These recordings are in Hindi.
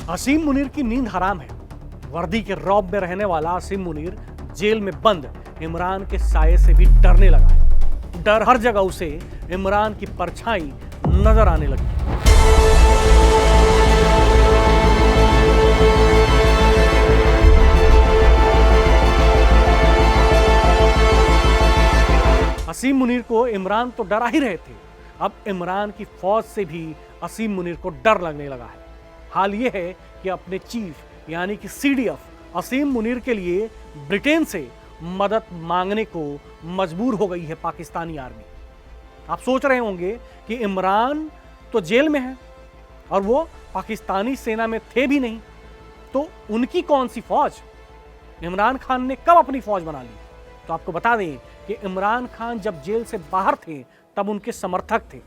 असीम मुनीर की नींद हराम है। वर्दी के रौब में रहने वाला असीम मुनीर जेल में बंद इमरान के साये से भी डरने लगा है। डर हर जगह उसे इमरान की परछाई नजर आने लगी। असीम मुनीर को इमरान तो डरा ही रहे थे, अब इमरान की फौज से भी असीम मुनीर को डर लगने लगा है। हाल ये है कि अपने चीफ यानी कि सीडीएफ असीम मुनीर के लिए ब्रिटेन से मदद मांगने को मजबूर हो गई है पाकिस्तानी आर्मी। आप सोच रहे होंगे कि इमरान तो जेल में है और वो पाकिस्तानी सेना में थे भी नहीं, तो उनकी कौन सी फौज? इमरान खान ने कब अपनी फौज बना ली? तो आपको बता दें कि इमरान खान जब जेल से बाहर थे तब उनके समर्थक थे,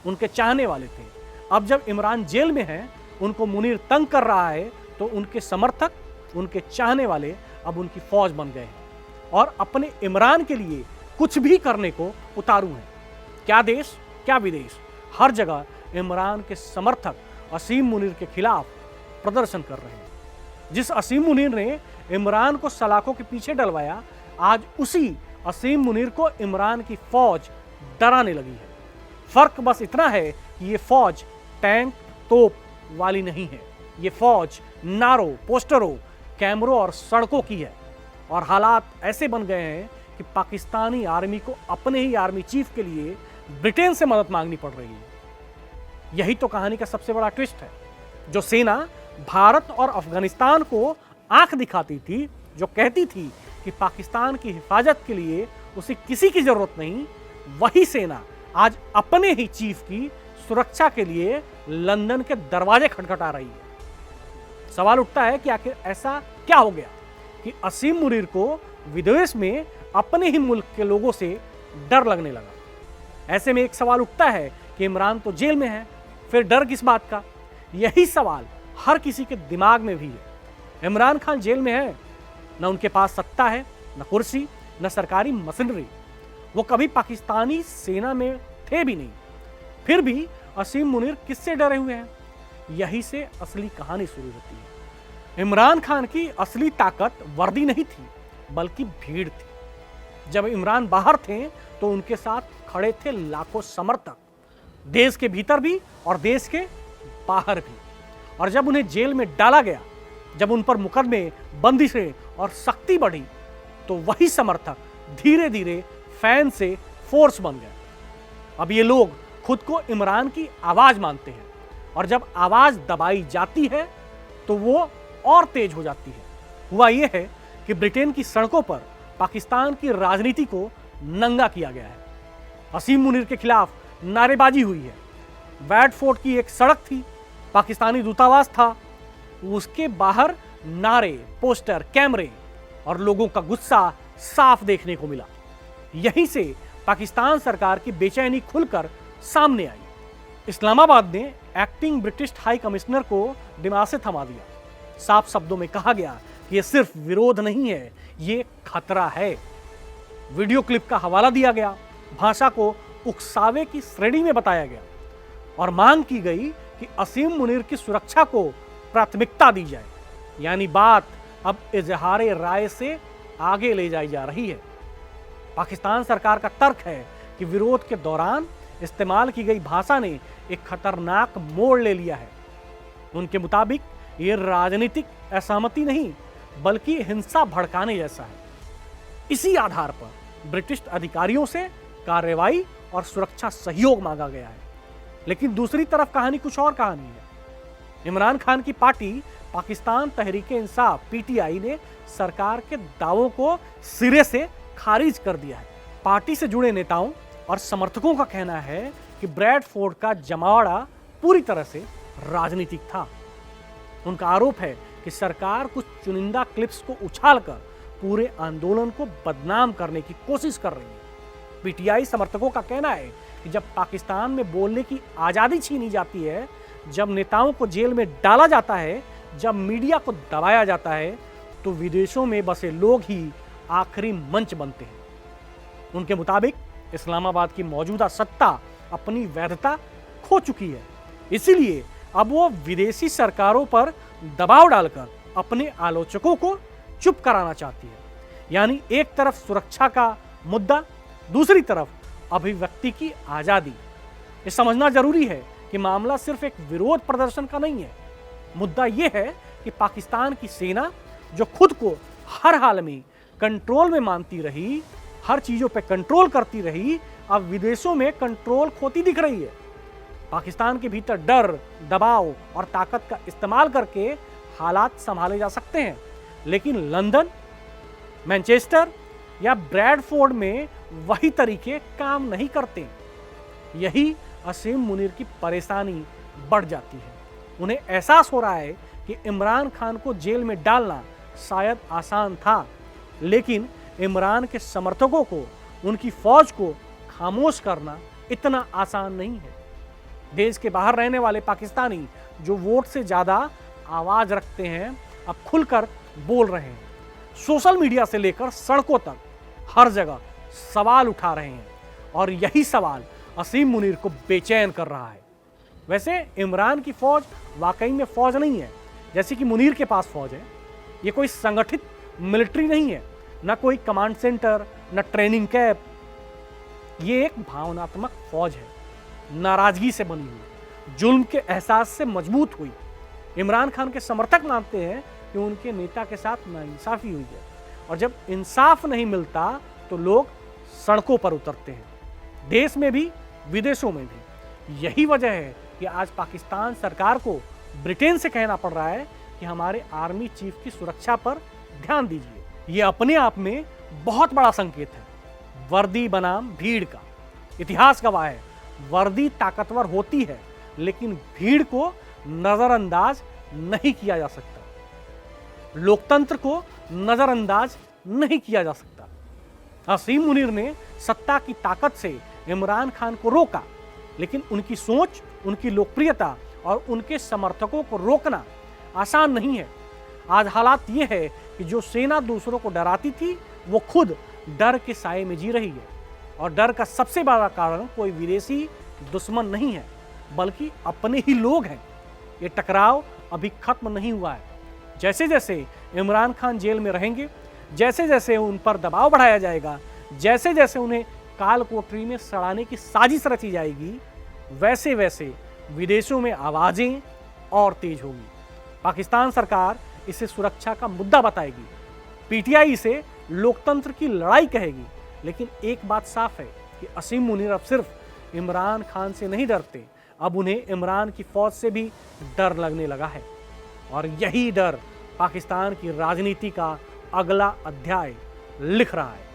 उनके चाहने वाले थे। अब जब इमरान जेल में है, उनको मुनीर तंग कर रहा है, तो उनके समर्थक, उनके चाहने वाले अब उनकी फौज बन गए हैं और अपने इमरान के लिए कुछ भी करने को उतारू हैं। क्या देश, क्या विदेश, हर जगह इमरान के समर्थक असीम मुनीर के खिलाफ प्रदर्शन कर रहे हैं। जिस असीम मुनीर ने इमरान को सलाखों के पीछे डलवाया, आज उसी असीम मुनीर को इमरान की फौज डराने लगी है। फर्क बस इतना है कि ये फौज टैंक तोप वाली नहीं है, ये फौज नारों, पोस्टरों, कैमरों और सड़कों की है। और हालात ऐसे बन गए हैं कि पाकिस्तानी आर्मी को अपने ही आर्मी चीफ के लिए ब्रिटेन से मदद मांगनी पड़ रही है। यही तो कहानी का सबसे बड़ा ट्विस्ट है। जो सेना भारत और अफगानिस्तान को आंख दिखाती थी, जो कहती थी कि पाकिस्तान की हिफाजत के लिए उसे किसी की जरूरत नहीं, वही सेना आज अपने ही चीफ की सुरक्षा के लिए लंदन के दरवाजे खटखटा रही है। सवाल उठता है कि आखिर ऐसा क्या हो गया कि असीम मुनीर को विदेश में अपने ही मुल्क के लोगों से डर लगने लगा। ऐसे में एक सवाल उठता है कि इमरान तो जेल में है, फिर डर किस बात का? यही सवाल हर किसी के दिमाग में भी है। इमरान खान जेल में है, न उनके पास सत्ता है, न कुर्सी, न सरकारी मशीनरी। वो कभी पाकिस्तानी सेना में थे भी नहीं, फिर भी असीम मुनीर किससे डरे हुए हैं? यही से असली कहानी शुरू होती है। इमरान खान की असली ताकत वर्दी नहीं थी, बल्कि भीड़ थी। जब इमरान बाहर थे तो उनके साथ खड़े थे लाखों समर्थक, देश के भीतर भी और देश के बाहर भी। और जब उन्हें जेल में डाला गया, जब उन पर मुकदमे, बंदिशें और सख्ती बढ़ी, तो वही समर्थक धीरे धीरे फैन से फोर्स बन गए। अब ये लोग खुद को इमरान की आवाज मानते हैं और जब आवाज दबाई जाती है तो वो और तेज हो जाती है। हुआ ये है कि ब्रिटेन की सड़कों पर पाकिस्तान की राजनीति को नंगा किया गया है। असीम मुनीर के खिलाफ नारेबाजी हुई है। बैडफोर्ड की एक सड़क थी, पाकिस्तानी दूतावास था, उसके बाहर नारे, पोस्टर, कैमरे और लोगों का गुस्सा साफ देखने को मिला। यहीं से पाकिस्तान सरकार की बेचैनी खुलकर सामने आई। इस्लामाबाद ने एक्टिंग ब्रिटिश हाई कमिश्नर को दिमाग से थमा दिया। साफ शब्दों में कहा गया कि यह सिर्फ विरोध नहीं है, ये खतरा है। वीडियो क्लिप का हवाला दिया गया, भाषा को उकसावे की श्रेणी में बताया गया और मांग की गई कि असीम मुनीर की सुरक्षा को प्राथमिकता दी जाए। यानी बात अब इजहारे राय से आगे ले जाई जा रही है। पाकिस्तान सरकार का तर्क है कि विरोध के दौरान इस्तेमाल की गई भाषा ने एक खतरनाक मोड़ ले लिया है। उनके मुताबिक ये राजनीतिक असहमति नहीं, बल्कि हिंसा भड़काने जैसा है। इसी आधार पर ब्रिटिश अधिकारियों से कार्रवाई और सुरक्षा सहयोग मांगा गया है। लेकिन दूसरी तरफ कहानी कुछ और कहानी है। इमरान खान की पार्टी पाकिस्तान तहरीक-ए-इंसाफ पीटीआई ने सरकार के दावों को सिरे से खारिज कर दिया है। पार्टी से जुड़े नेताओं और समर्थकों का कहना है कि ब्रैडफोर्ड का जमावड़ा पूरी तरह से राजनीतिक था। उनका आरोप है कि सरकार कुछ चुनिंदा क्लिप्स को उछालकर पूरे आंदोलन को बदनाम करने की कोशिश कर रही है। पीटीआई समर्थकों का कहना है कि जब पाकिस्तान में बोलने की आज़ादी छीनी जाती है, जब नेताओं को जेल में डाला जाता है, जब मीडिया को दबाया जाता है, तो विदेशों में बसे लोग ही आखिरी मंच बनते हैं। उनके मुताबिक इस्लामाबाद की मौजूदा सत्ता अपनी वैधता खो चुकी है, इसीलिए अब वो विदेशी सरकारों पर दबाव डालकर अपने आलोचकों को चुप कराना चाहती है। यानी एक तरफ सुरक्षा का मुद्दा, दूसरी तरफ अभिव्यक्ति की आजादी। ये समझना जरूरी है कि मामला सिर्फ एक विरोध प्रदर्शन का नहीं है। मुद्दा यह है कि पाकिस्तान की सेना जो खुद को हर हाल में कंट्रोल में मानती रही, हर चीजों पे कंट्रोल करती रही, अब विदेशों में कंट्रोल खोती दिख रही है। पाकिस्तान के भीतर डर, दबाव और ताकत का इस्तेमाल करके हालात संभाले जा सकते हैं, लेकिन लंदन, मैनचेस्टर या ब्रैडफोर्ड में वही तरीके काम नहीं करते। यही असीम मुनीर की परेशानी बढ़ जाती है। उन्हें एहसास हो रहा है कि इमरान खान को जेल में डालना शायद आसान था, लेकिन इमरान के समर्थकों को, उनकी फौज को खामोश करना इतना आसान नहीं है। देश के बाहर रहने वाले पाकिस्तानी जो वोट से ज़्यादा आवाज़ रखते हैं, अब खुलकर बोल रहे हैं। सोशल मीडिया से लेकर सड़कों तक हर जगह सवाल उठा रहे हैं, और यही सवाल असीम मुनीर को बेचैन कर रहा है। वैसे इमरान की फौज वाकई में फौज नहीं है, जैसे कि मुनीर के पास फौज है। ये कोई संगठित मिलिट्री नहीं है, न कोई कमांड सेंटर, न ट्रेनिंग कैंप। ये एक भावनात्मक फौज है, नाराजगी से बनी हुई, जुल्म के एहसास से मजबूत हुई। इमरान खान के समर्थक मानते हैं कि उनके नेता के साथ नाइंसाफी हुई है, और जब इंसाफ नहीं मिलता तो लोग सड़कों पर उतरते हैं, देश में भी विदेशों में भी। यही वजह है कि आज पाकिस्तान सरकार को ब्रिटेन से कहना पड़ रहा है कि हमारे आर्मी चीफ की सुरक्षा पर ध्यान दीजिए। ये अपने आप में बहुत बड़ा संकेत है। वर्दी बनाम भीड़ का इतिहास गवाह है। वर्दी ताकतवर होती है, लेकिन भीड़ को नजरअंदाज नहीं किया जा सकता। लोकतंत्र को नजरअंदाज नहीं किया जा सकता। असीम मुनीर ने सत्ता की ताकत से इमरान खान को रोका, लेकिन उनकी सोच, उनकी लोकप्रियता और उनके समर्थकों को रोकना आसान नहीं है। आज हालात ये है कि जो सेना दूसरों को डराती थी, वो खुद डर के साए में जी रही है। और डर का सबसे बड़ा कारण कोई विदेशी दुश्मन नहीं है, बल्कि अपने ही लोग हैं। ये टकराव अभी खत्म नहीं हुआ है। जैसे जैसे इमरान खान जेल में रहेंगे, जैसे जैसे उन पर दबाव बढ़ाया जाएगा, जैसे जैसे उन्हें काल कोठरी में सड़ाने की साजिश रची जाएगी, वैसे वैसे विदेशों में आवाजें और तेज होगी। पाकिस्तान सरकार इसे सुरक्षा का मुद्दा बताएगी, पीटीआई इसे लोकतंत्र की लड़ाई कहेगी। लेकिन एक बात साफ है कि असीम मुनीर अब सिर्फ इमरान खान से नहीं डरते, अब उन्हें इमरान की फौज से भी डर लगने लगा है। और यही डर पाकिस्तान की राजनीति का अगला अध्याय लिख रहा है।